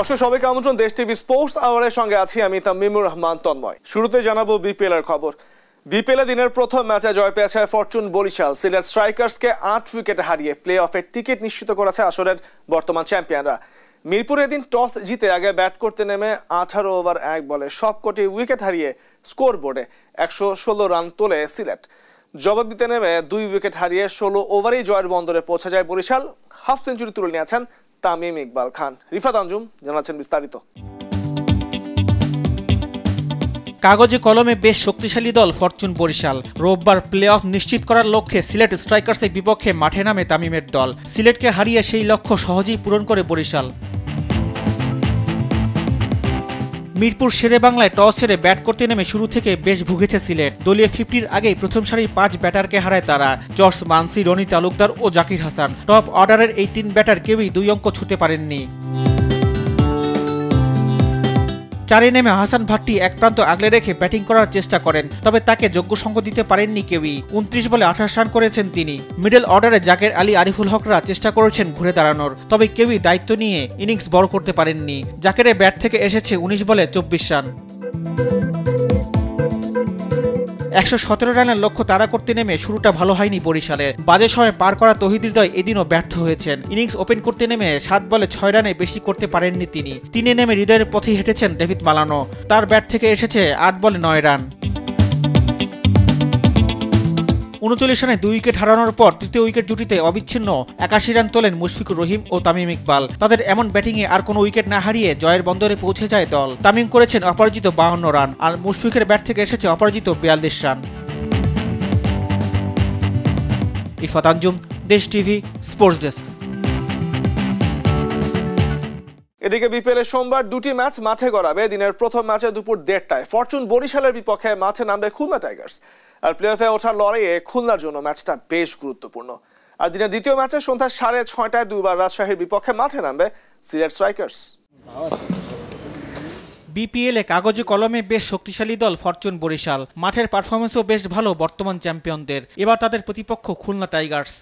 দর্শক সবাইকে আমন্ত্রণ দেশ টিভি স্পোর্টস আওয়ারের সঙ্গে আছি আমি তামিমুর রহমান তন্ময়। শুরুতে জানাবো বিপিএল এর খবর। বিপিএল দিনের প্রথম ম্যাচে জয় পেয়েছে ফরচুন বরিশাল। সিলেট স্ট্রাইকার্সকে 8 উইকেটে হারিয়ে প্লে অফের টিকিট নিশ্চিত করেছে আসরের বর্তমান চ্যাম্পিয়নরা। মিরপুরে দিন টস জিতে আগে ব্যাট করতে নেমে 18 ওভার 1 বলে সবকটি উইকেট হারিয়ে স্কোর বোর্ডে 116 রান তোলে সিলেট। জবাব দিতে নেমে 2 উইকেট হারিয়ে 16 ওভারেই জয়ের বন্দরে পৌঁছে যায় বরিশাল। হাফ সেঞ্চুরি তুলে নিয়েছেন তামিম ইকবাল খান। রিফাত আঞ্জুম জানাচ্ছেন বিস্তারিত। কাগজে কলমে বেশ শক্তিশালী দল ফরচুন বরিশাল। রোববার প্লে অফ নিশ্চিত করার লক্ষ্যে সিলেট স্ট্রাইকার্সের বিপক্ষে মাঠে নামে তামিমের দল। সিলেটকে হারিয়ে সেই লক্ষ্য সহজেই পূরণ করে বরিশাল। মিরপুর শেরেবাংলায় টস হেরে ব্যাট করতে নেমে শুরু থেকে বেশ ভুগেছে সিলেট। দলীয় 50-র আগেই প্রথম সারির 5 ব্যাটারকে হারায় তারা। জর্জ মানসি, রনি তালুকদার ও জাকির হাসান। টপ অর্ডারের এই 3 ব্যাটার কেউই 2 অঙ্ক ছুঁতে পারেননি। 4-এ নেমে হাসান ভাট্টি এক প্রান্ত আগলে রেখে ব্যাটিং করার চেষ্টা করেন, তবে তাকে যোগ্য সঙ্গ দিতে পারেননি কেউই। 29 বলে 28 রান করেছেন তিনি। মিডল অর্ডারে জাকের আলী, আরিফুল হকরা চেষ্টা করেছেন ঘুরে দাঁড়ানোর, তবে কেউই দায়িত্ব নিয়ে ইনিংস বড় করতে পারেননি। জাকেরের ব্যাট থেকে এসেছে 19 বলে 24 রান। 117 রানের লক্ষ্য তাড়া করতে নেমে শুরুটা ভালো হয়নি বরিশালের। বাজে সময় পার করা তৌহিদ হৃদয় এদিনও ব্যর্থ হয়েছেন। ইনিংস ওপেন করতে নেমে 7 বলে 6 রানে বেশি করতে পারেননি তিনি। 3-এ নেমে হৃদয়ের পথেই হেঁটেছেন ডেভিড মালানো। তার ব্যাট থেকে এসেছে 8 বলে 9 রান। 39 রানে 2 উইকেট হারানোর পর তৃতীয় উইকেট জুটিতে অবিচ্ছিন্ন 81 রান তোলেন মুশফিকুর রহিম ও তামিম ইকবাল। তাদের এমন ব্যাটিংয়ে আর কোনো উইকেট না হারিয়ে জয়ের বন্দরে পৌঁছে যায় দল। তামিম করেছেন অপরাজিত 52 রান আর মুশফিকের ব্যাট থেকে এসেছে অপরাজিত 42 রান। রিফাত আঞ্জুম, দেশ টিভি স্পোর্টস ডেস্ক। এদিকে বিপিএল এর সোমবার 2টি ম্যাচ মাঠে গড়াবে। দিনের প্রথম ম্যাচে দুপুর 1:30টায় ফরচুন বরিশালের বিপক্ষে মাঠে নামবে খুলনা টাইগার্স। আর প্লে অফে ওঠার লড়াইয়ে খুলনার জন্য ম্যাচটা বেশ গুরুত্বপূর্ণ। আর দিনের দ্বিতীয় ম্যাচে সন্ধ্যা 6:30টায় দুবার রাজশাহীর বিপক্ষে মাঠে নামবে সিলেট স্ট্রাইকার্স। বিপিএল এ কাগজে কলমে বেশ শক্তিশালী দল ফরচুন বরিশাল। মাঠের পারফরমেন্সও বেশ ভালো বর্তমান চ্যাম্পিয়নদের। এবার তাদের প্রতিপক্ষ খুলনা টাইগার্স।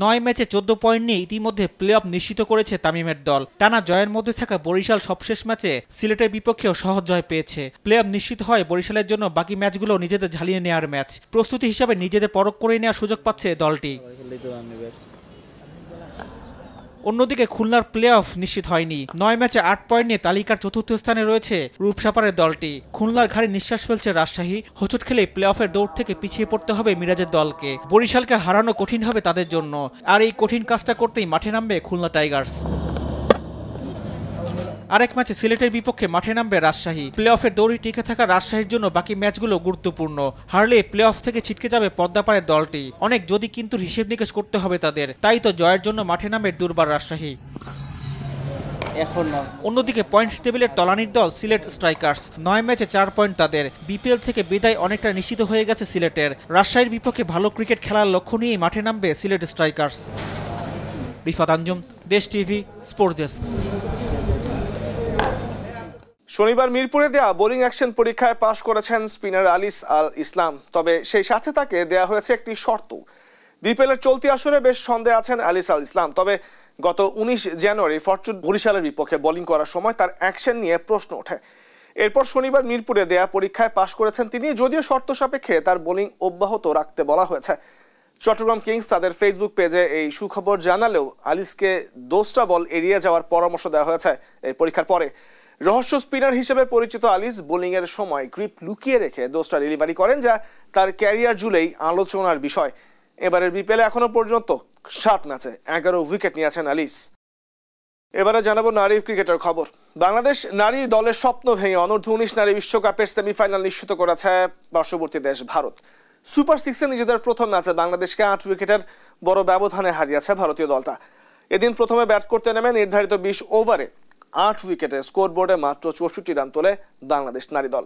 9 ম্যাচে 14 পয়েন্ট নিয়ে ইতিমধ্যে প্লে অফ নিশ্চিত করেছে তামিমের দল। টানা জয়ের মধ্যে থাকা বরিশাল সবশেষ ম্যাচে সিলেটের বিপক্ষেও সহজ জয় পেয়েছে। প্লে অফ নিশ্চিত হয় বরিশালের জন্য বাকি ম্যাচগুলো নিজেদের ঝালিয়ে নেওয়ার ম্যাচ। প্রস্তুতি হিসাবে নিজেদের পরখ করে নেওয়ার সুযোগ পাচ্ছে দলটি। অন্যদিকে খুলনার প্লে অফ নিশ্চিত হয়নি। 9 ম্যাচে 8 পয়েন্ট নিয়ে তালিকার চতুর্থ স্থানে রয়েছে রূপসাপাড়ের দলটি। খুলনার ঘাড়ে নিঃশ্বাস ফেলছে রাজশাহী। হোঁচট খেলে প্লে অফের দৌড় থেকে পিছিয়ে পড়তে হবে মিরাজের দলকে। বরিশালকে হারানো কঠিন হবে তাদের জন্য। আর এই কঠিন কাজটা করতেই মাঠে নামবে খুলনা টাইগার্স। আরেক ম্যাচে সিলেটের বিপক্ষে মাঠে নামবে রাজশাহী। প্লে অফের দৌড়ে টিকে থাকা রাজশাহীর জন্য বাকি ম্যাচগুলো গুরুত্বপূর্ণ। হারলে প্লে অফ থেকে ছিটকে যাবে পদ্মাপাড়ের দলটি। অনেক যদি কিন্তু হিসেব নিকেশ করতে হবে তাদের। তাই তো জয়ের জন্য মাঠে নামবে দুর্বার রাজশাহী। অন্যদিকে পয়েন্ট টেবিলের তলানির দল সিলেট স্ট্রাইকার্স। 9 ম্যাচে 4 পয়েন্ট তাদের। বিপিএল থেকে বিদায় অনেকটা নিশ্চিত হয়ে গেছে সিলেটের। রাজশাহীর বিপক্ষে ভালো ক্রিকেট খেলার লক্ষ্য নিয়ে মাঠে নামবে সিলেট স্ট্রাইকার্স। রিফাত আঞ্জুম, দেশ টিভি স্পোর্টস ডেস্ক। শনিবার মিরপুরে দেয়া বোলিং অ্যাকশন পরীক্ষায় পাশ করেছেন স্পিনার আলিস আল ইসলাম। তবে সেই সাথে তাকে দেয়া হয়েছে একটি শর্ত। বিপিএল এর চলতি আসরে বেশ ছন্দে আছেন আলিস আল ইসলাম। তবে গত 19 জানুয়ারি ফরচুন বরিশালের বিপক্ষে বোলিং করার সময় তার অ্যাকশন নিয়ে প্রশ্ন ওঠে। এরপর শনিবার মিরপুরে দেয়া পরীক্ষায় পাশ করেছেন তিনি, যদিও শর্ত সাপেক্ষে তার বোলিং অব্যাহত রাখতে বলা হয়েছে। চট্টগ্রাম কিংস তাদের ফেসবুক পেজে এই সুখবর জানালেও আলিসকে 10টা বল এড়িয়ে যাওয়ার পরামর্শ দেওয়া হয়েছে এই পরীক্ষার পরে। রহস্য স্পিনার হিসেবে পরিচিত আলিস বোলিং এর সময় গ্রিপ লুকিয়ে রেখে 10টা ডেলিভারি করেন, যা তার ক্যারিয়ার জুড়েই আলোচনার বিষয়। এবারের বিপিএল এখনো পর্যন্ত 7 ম্যাচে 11 উইকেট নিয়েছেন আলিস। এবারে জানাবো নারী ক্রিকেটের খবর। বাংলাদেশ নারী দলের স্বপ্ন ভেঙে অনূর্ধ্ব 19 নারী বিশ্বকাপের সেমিফাইনাল নিশ্চিত করেছে পার্শ্ববর্তী দেশ ভারত। সুপার 6-এ নিজেদের প্রথম ম্যাচে বাংলাদেশকে 8 উইকেটের বড় ব্যবধানে হারিয়েছে ভারতীয় দলটা। এদিন প্রথমে ব্যাট করতে নেমে নির্ধারিত 20 ওভারে 8 উইকেটে স্কোরবোর্ডে মাত্র 64 রান তোলে বাংলাদেশ নারী দল।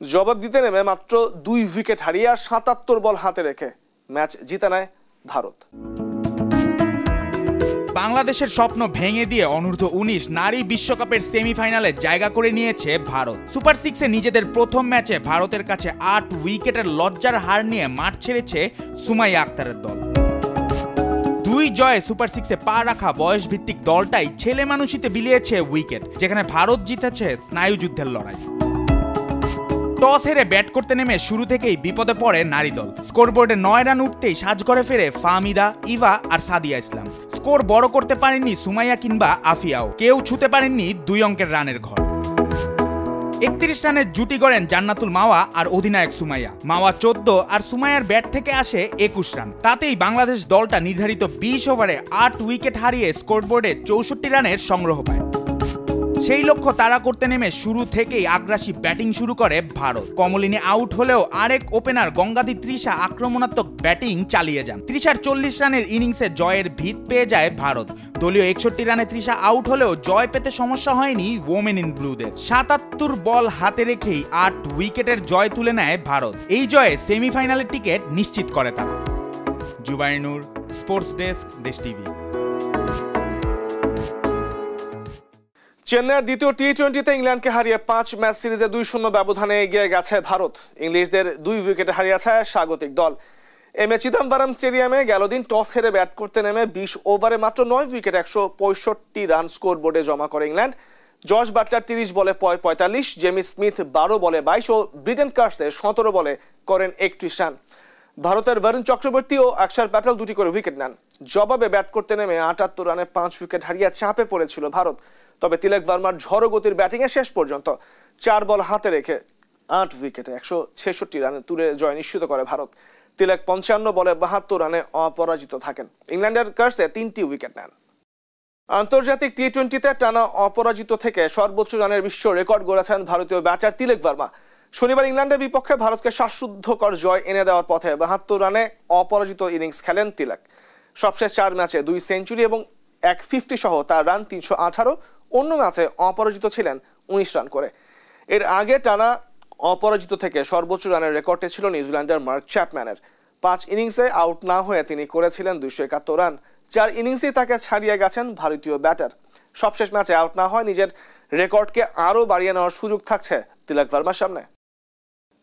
জবাব দিতে নেমে মাত্র 2 উইকেট হারিয়ে আর 77 বল হাতে রেখে ম্যাচ জিতে নেয় ভারত। বাংলাদেশের স্বপ্ন ভেঙে দিয়ে অনূর্ধ্ব 19 নারী বিশ্বকাপের সেমিফাইনালে জায়গা করে নিয়েছে ভারত। সুপার 6-এ নিজেদের প্রথম ম্যাচে ভারতের কাছে 8 উইকেটের লজ্জার হার নিয়ে মাঠ ছেড়েছে সুমাইয়া আক্তারের দল। 2 দুই জয়ে সুপার সিক্সে পা রাখা বয়সভিত্তিক দলটাই ছেলে মানুষিতে বিলিয়েছে উইকেট, যেখানে ভারত জিতেছে স্নায়ুযুদ্ধের লড়াই। টস হেরে ব্যাট করতে নেমে শুরু থেকেই বিপদে পড়ে নারী দল। স্কোরবোর্ডে 9 রান উঠতেই সাজঘরে ফেরে ফাহমিদা, ইভা আর সাদিয়া ইসলাম। স্কোর বড় করতে পারেননি সুমাইয়া কিংবা আফিয়াও, কেউ ছুতে পারেননি 2 অঙ্কের রানের ঘর। 31 রানের জুটি গড়েন জান্নাতুল মাওয়া আর অধিনায়ক সুমাইয়া। মাওয়া 14 আর সুমাইয়ার ব্যাট থেকে আসে 21 রান। তাতেই বাংলাদেশ দলটা নির্ধারিত 20 ওভারে 8 উইকেট হারিয়ে স্কোরবোর্ডে 64 রানের সংগ্রহ পায়। সেই লক্ষ্য তাড়া করতে নেমে শুরু থেকেই আগ্রাসী ব্যাটিং শুরু করে ভারত। কমলিনী আউট হলেও আরেক ওপেনার গঙ্গাধী তৃষা আক্রমণাত্মক ব্যাটিং চালিয়ে যান। তৃষার 40 রানের ইনিংসে জয়ের ভিত পেয়ে যায় ভারত। দলীয় 61 রানে তৃষা আউট হলেও জয় পেতে সমস্যা হয়নি ওমেন ইন ব্লুদের। 77 বল হাতে রেখেই 8 উইকেটের জয় তুলে নেয় ভারত। এই জয়ে সেমিফাইনালের টিকিট নিশ্চিত করে তারা। জুবাইর নূর, স্পোর্টস ডেস্ক, দেশ টিভি। চেন্নাইয়ের দ্বিতীয় টি-20তে ইংল্যান্ডকে হারিয়ে 5 ম্যাচ সিরিজে 2-0 ব্যবধানে এগিয়ে গেছে ভারত। ইংলিশদের 2 উইকেটে হারিয়েছে স্বাগতিক দল। এমএ চিদাম্বরম স্টেডিয়ামে গেল দিন টস হেরে ব্যাট করতে নেমে 20 ওভারে মাত্র 9 উইকেট 165 রান স্কোর বোর্ডে জমা করে ইংল্যান্ড। জশ বাটলার 30 বলে 45, জেমি স্মিথ 12 বলে 22 ও ব্রিডেন কার্সে 17 বলে করেন 31 রান। ভারতের বরুণ চক্রবর্তী ও অক্ষর প্যাটেল 2টি করে উইকেট নেন। জবাবে ব্যাট করতে নেমে 78 রানে 5 উইকেট হারিয়ে চাপে পড়েছিল ভারত। তবে তিলক ভার্মার ঝড়ো গতির ব্যাটিংয়ে শেষ পর্যন্ত 4 বল হাতে রেখে 8 উইকেটে 166 রানে তুলে জয় নিশ্চিত করে ভারত। তিলক 55 বলে 72 রানে অপরাজিত থাকেন। ইংল্যান্ডের কার্সে 3টি উইকেট নেন। আন্তর্জাতিক টি-20তে টানা অপরাজিত থেকে সর্বোচ্চ রানের বিশ্ব রেকর্ড গড়েছেন ভারতীয় ব্যাটার তিলক ভার্মা। শনিবার ইংল্যান্ডের বিপক্ষে ভারতকে শ্বাসরুদ্ধকর জয় এনে দেওয়ার পথে 72 রানে অপরাজিত ইনিংস খেলেন তিলক। সবশেষ 4 ম্যাচে 2 সেঞ্চুরি এবং 150 সহ তার রান 318। অন্য ম্যাচে অপরাজিত ছিলেন 19 রান করে। এর আগে টানা অপরাজিত থেকে সর্বোচ্চ রানের রেকর্ডটি ছিল নিউজিল্যান্ডের মার্ক চ্যাপম্যানের। 5 ইনিংসে আউট না হয়ে তিনি করেছিলেন 271 রান। 4 ইনিংসে তাকে ছাড়িয়ে গেছেন ভারতীয় ব্যাটার। সবশেষ ম্যাচে আউট না হয় নিজের রেকর্ডকে আরও বাড়িয়ে নেওয়ার সুযোগ থাকছে তিলক ভার্মার সামনে।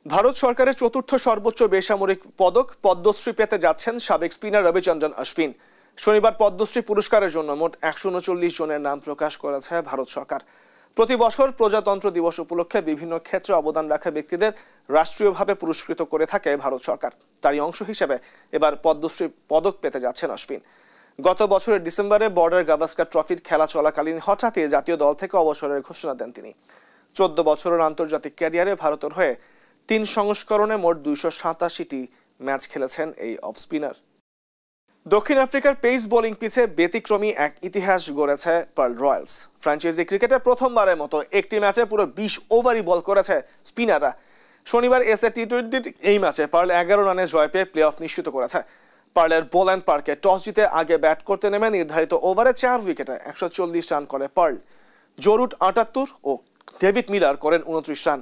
ভারত সরকারের 4র্থ সর্বোচ্চ বেসামরিক পদক পদ্মশ্রী পেতে যাচ্ছেন সাবেক স্পিনার রবিচন্দ্রন অশ্বিন। শনিবার পদ্মশ্রী পুরস্কারের জন্য মোট 139 জনের নাম প্রকাশ করেছে ভারত সরকার। প্রতি বছর প্রজাতন্ত্র দিবস উপলক্ষে বিভিন্ন ক্ষেত্রে অবদান রাখা ব্যক্তিদের রাষ্ট্রীয়ভাবে পুরস্কৃত করে থাকে ভারত সরকার। তারই অংশ হিসেবে এবার পদ্মশ্রী পদক পেতে যাচ্ছেন অশ্বিন। গত বছরের ডিসেম্বরে বর্ডার গাভাস্কার ট্রফির খেলা চলাকালীন হঠাৎই জাতীয় দল থেকে অবসরের ঘোষণা দেন তিনি। 14 বছরের আন্তর্জাতিক ক্যারিয়ারে ভারতের হয়ে 3 সংস্করণে মোট 287টি ম্যাচ খেলেছেন এই অফ স্পিনার। দক্ষিণ আফ্রিকার পেস বোলিং পিচে ব্যতিক্রমী এক ইতিহাস গড়েছে পার্ল রয়্যালস। ফ্র্যাঞ্চাইজি ক্রিকেটে প্রথমবারের মতো একটি ম্যাচে পুরো 20 ওভারই বল করেছে স্পিনাররা। শনিবার এসএ টি-20 এই ম্যাচে পার্ল 11 রানে জয় পেয়ে প্লে অফ নিশ্চিত করেছে। পার্লের বোল্যান্ড পার্কে টস জিতে আগে ব্যাট করতে নেমে নির্ধারিত ওভারে 4 উইকেটে 140 রান করে পার্ল। জো রুট 78 ও ডেভিড মিলার করেন 29 রান।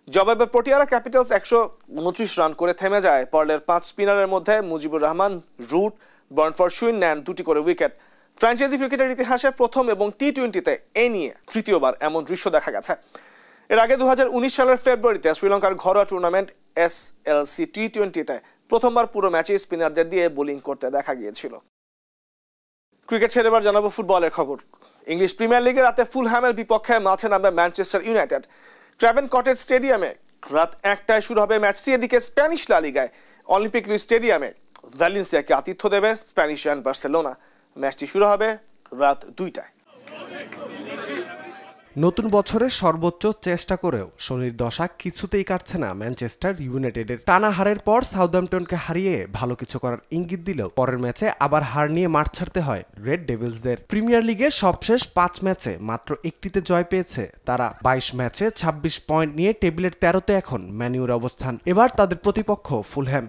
জবাবে পটিয়ারা ক্যাপিটালস 129 রান করে থেমে যায়। পার্লের 5 স্পিনারের মধ্যে মুজিবুর রহমান, রুট, বার্নফোর্ড সুইন নেন 2টি করে উইকেট। ফ্র্যাঞ্চাইজি ক্রিকেটের ইতিহাসে প্রথম এবং টি-20তে এ নিয়ে তৃতীয়বার এমন দৃশ্য দেখা গেছে। এর আগে 2019 সালের ফেব্রুয়ারিতে শ্রীলঙ্কার ঘরোয়া টুর্নামেন্ট এসএলসি টি-20তে প্রথমবার পুরো ম্যাচে স্পিনারদের দিয়ে বোলিং করতে দেখা গিয়েছিল। ক্রিকেট ছেড়ে এবার জানাবো ফুটবলের খবর। ইংলিশ প্রিমিয়ার লিগে রাতে ফুলহ্যামের বিপক্ষে মাঠে নামবে ম্যানচেস্টার ইউনাইটেড। ক্রাভেন কটেজ স্টেডিয়ামে রাত 1টায় শুরু হবে ম্যাচটি। এদিকে স্প্যানিশ লা লিগায় অলিম্পিক লুইস স্টেডিয়ামে ভ্যালেন্সিয়াকে আতিথ্য দেবে স্প্যানিশ অ্যান্ড বার্সেলোনা। ম্যাচটি শুরু হবে রাত 2টায়। নতুন বছরের সর্বোচ্চ চেষ্টা করেও শনির দশা কিছুতেই কাটছে না ম্যানচেস্টার ইউনাইটেডের। টানা হারের পর সাউদাম্পটনকে হারিয়ে ভালো কিছু করার ইঙ্গিত দিলেও পরের ম্যাচে আবার হার নিয়ে মাঠ ছাড়তে হয় রেড ডেভিলসদের। প্রিমিয়ার লিগের সবশেষ 5 ম্যাচে মাত্র একটিতে জয় পেয়েছে তারা। 22 ম্যাচে 26 পয়েন্ট নিয়ে টেবিলের 13তে এখন ম্যানিউর অবস্থান। এবার তাদের প্রতিপক্ষ ফুলহ্যাম।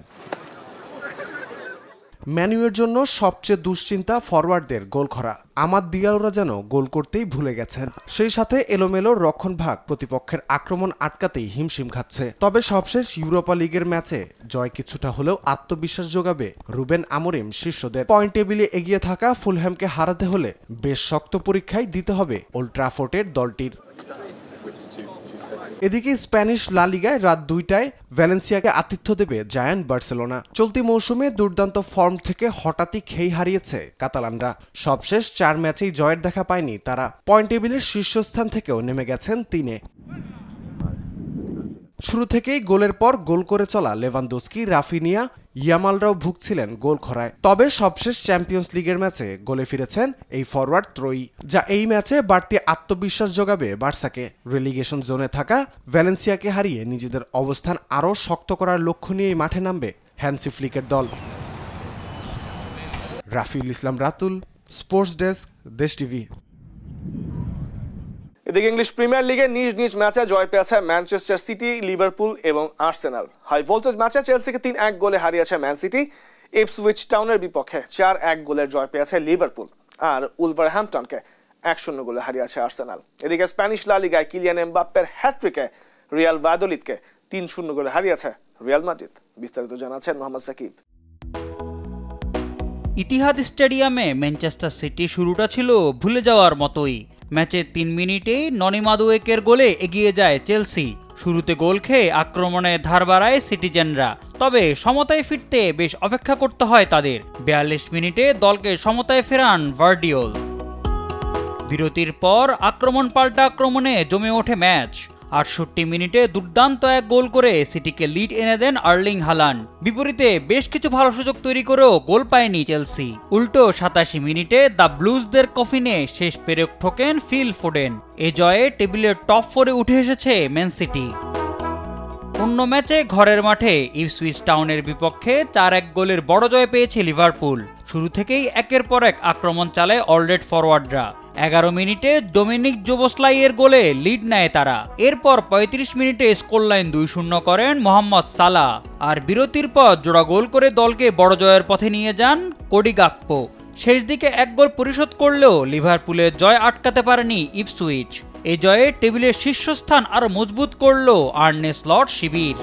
ম্যানিউয়ের জন্য সবচেয়ে দুশ্চিন্তা ফরওয়ার্ডদের গোল খরা। আমাদ দিয়ালরা যেন গোল করতেই ভুলে গেছেন। সেই সাথে এলোমেলো রক্ষণভাগ প্রতিপক্ষের আক্রমণ আটকাতেই হিমশিম খাচ্ছে। তবে সবশেষ ইউরোপা লিগের ম্যাচে জয় কিছুটা হলেও আত্মবিশ্বাস যোগাবে রুবেন আমোরিম শিষ্যদের। পয়েন্ট টেবিলে এগিয়ে থাকা ফুলহ্যামকে হারাতে হলে বেশ শক্ত পরীক্ষায় দিতে হবে ওল্ড ট্রাফোর্ডের দলটির। এদিকে স্প্যানিশ লা লিগায় রাত 2টায় ভ্যালেন্সিয়াকে আতিথ্য দেবে জায়ান্ট বার্সেলোনা। চলতি মৌসুমে দুর্দান্ত ফর্ম থেকে হঠাৎই খেই হারিয়েছে কাতালানরা। সবশেষ 4 ম্যাচেই জয়ের দেখা পায়নি তারা। পয়েন্ট টেবিলের শীর্ষস্থান থেকেও নেমে গেছেন 3-এ। শুরু থেকেই গোলের পর গোল করে চলা লেভানদোস্কি, রাফিনিয়া, ইয়ামালরাও ভুগছিলেন গোল খরায়। তবে সবশেষ চ্যাম্পিয়ন্স লিগের ম্যাচে গোলে ফিরেছেন এই ফরওয়ার্ড ত্রয়ী, যা এই ম্যাচে বাড়তি আত্মবিশ্বাস যোগাবে বার্সাকে। রেলিগেশন জোনে থাকা ভ্যালেন্সিয়াকে হারিয়ে নিজেদের অবস্থান আরও শক্ত করার লক্ষ্য নিয়েই মাঠে নামবে হ্যান্সি ফ্লিকের দল। রাফিউল ইসলাম রাতুল, স্পোর্টস ডেস্ক, দেশ টিভি। এদিকে ইংলিশ প্রিমিয়ার লিগে নিজ নিজ ম্যাচে জয় পেয়েছে ম্যানচেস্টার সিটি, লিভারপুল এবং আর্সেনাল। হাই ভোল্টেজ ম্যাচে চেলসিকে 3-1 গোলে হারিয়েছে ম্যান সিটি। ইপসউইচ টাউনের বিপক্ষে 4-1 গোলের জয় পেয়েছে লিভারপুল। আর উলভারহ্যাম্পটনকে 1-0 গোলে হারিয়েছে আর্সেনাল। এদিকে স্প্যানিশ লা লিগায় কিলিয়ান এমবাপ্পের হ্যাট্রিকে রিয়াল ভায়াদোলিদকে 3-0 গোলে হারিয়েছে রিয়াল মাদ্রিদ। বিস্তারিত জানাচ্ছেন মোহাম্মদ সাকিব। ইতিহাদ স্টেডিয়ামে ম্যানচেস্টার সিটি শুরুটা ছিল ভুলে যাওয়ার মতোই। ম্যাচের 3 মিনিটেই ননি মাদুয়েকের গোলে এগিয়ে যায় চেলসি। শুরুতে গোল খেয়ে আক্রমণে ধার বাড়ায় সিটিজেনরা, তবে সমতায় ফিরতে বেশ অপেক্ষা করতে হয় তাদের। 42 মিনিটে দলকে সমতায় ফেরান ভার্ডিওল। বিরতির পর আক্রমণ পাল্টা আক্রমণে জমে ওঠে ম্যাচ। 68 মিনিটে দুর্দান্ত এক গোল করে সিটিকে লিড এনে দেন আর্লিং হালান্ড। বিপরীতে বেশ কিছু ভালো সুযোগ তৈরি করেও গোল পায়নি চেলসি। উল্টো 87 মিনিটে দ্য ব্লুজদের কফিনে শেষ পেরেক ঠোকেন ফিল ফোডেন। এ জয়ে টেবিলের টপ 4-এ উঠে এসেছে ম্যান সিটি। অন্য ম্যাচে ঘরের মাঠে ইপসউইচ টাউনের বিপক্ষে 4-1 গোলের বড় জয় পেয়েছে লিভারপুল। শুরু থেকেই একের পর এক আক্রমণ চালায় অলরেড ফরওয়ার্ডরা। 11 মিনিটে ডোমিনিক জোবোসলাইয়ের গোলে লিড নেয় তারা। এরপর 35 মিনিটে স্কোরলাইন 2-0 করেন মোহাম্মদ সালাহ। আর বিরতির পর জোড়া গোল করে দলকে বড় জয়ের পথে নিয়ে যান কোডি গাকপো। শেষ দিকে 1 গোল পরিশোধ করলেও লিভারপুলের জয় আটকাতে পারেনি ইপসউইচ। এ জয়ে টেবিলের শীর্ষস্থান আরও মজবুত করল আর্নে স্লট শিবির।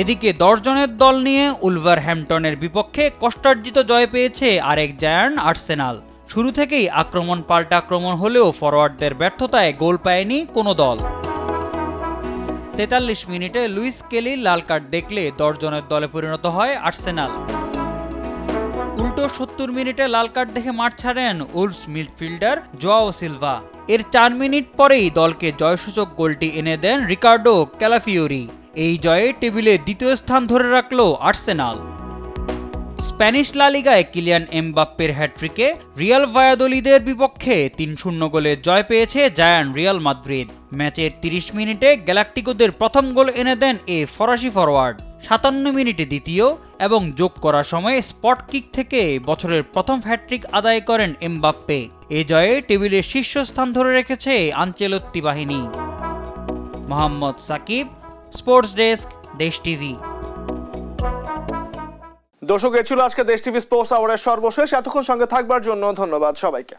এদিকে 10 জনের দল নিয়ে উলভারহ্যাম্পটনের বিপক্ষে কষ্টার্জিত জয় পেয়েছে আরেক জায়ান্ট আর্সেনাল। শুরু থেকেই আক্রমণ পাল্টা আক্রমণ হলেও ফরওয়ার্ডদের ব্যর্থতায় গোল পায়নি কোনো দল। 43 মিনিটে লুইস কেলি লাল কার্ড দেখলে 10 জনের দলে পরিণত হয় আর্সেনাল। উল্টো 70 মিনিটে লাল কার্ড দেখে মাঠ ছাড়েন উলভস মিডফিল্ডার জোয়াও সিলভা। এর 4 মিনিট পরেই দলকে জয়সূচক গোলটি এনে দেন রিকার্ডো ক্যালাফিওরি। এই জয়ে টেবিলে দ্বিতীয় স্থান ধরে রাখল আর্সেনাল। স্প্যানিশ লা লিগায় কিলিয়ান এমবাপ্পের হ্যাট্রিকে রিয়াল ভায়াদোলিদের বিপক্ষে 3-0 গোলে জয় পেয়েছে জায়ান্ট রিয়াল মাদ্রিদ। ম্যাচের 30 মিনিটে গ্যালাকটিকোদের প্রথম গোল এনে দেন এই ফরাসি ফরওয়ার্ড। 57 মিনিটে দ্বিতীয় এবং যোগ করার সময় স্পট কিক থেকে বছরের প্রথম হ্যাট্রিক আদায় করেন এমবাপ্পে। এ জয়ে টেবিলের শীর্ষস্থান ধরে রেখেছে আনচেলত্তি বাহিনী। মোহাম্মদ সাকিব, স্পোর্টস ডেস্ক, দেশ টিভি। দর্শক, এ ছিল আজকে দেশ টিভি স্পোর্টস আওয়ারের সর্বশেষ। এতক্ষণ সঙ্গে থাকবার জন্য ধন্যবাদ সবাইকে।